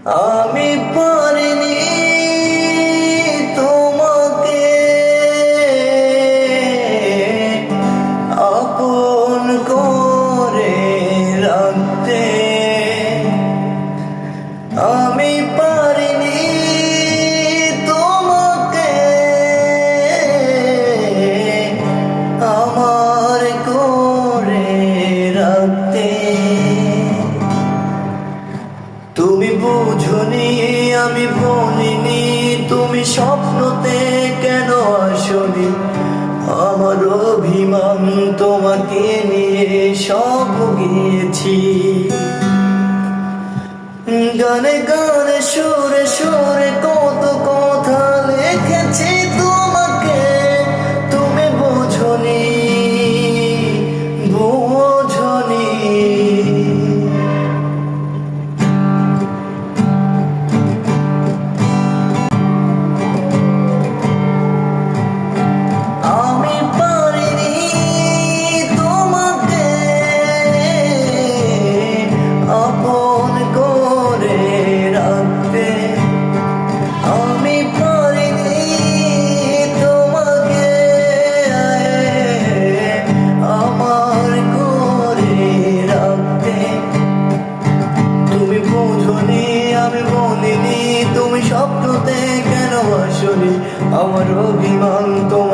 আমি পারিনি তোমাকে আপন করে রাখতে, আমি পারিনি তোমাকে আমার করে রাখতে। তুমি বুঝনি আমি বলিনি, তুমি স্বপ্নতে কেন আসনি, আমার অভিমান তোমাকে নিয়ে সব গিয়েছি। গানে গানে সুরে সুরে কত কথা লিখেছি তোমাকে, তুমি বোঝনি বোঝনি। আমি পারিনি তোমাকে আপন করে রাখতে, আমি পারিনি তোমাকে আমার করে রাখতে। তুমি বোঝনি আমি বলিনি, তুমি স্বপ্নতে কেন আসনি, আমার অভিমান তোমার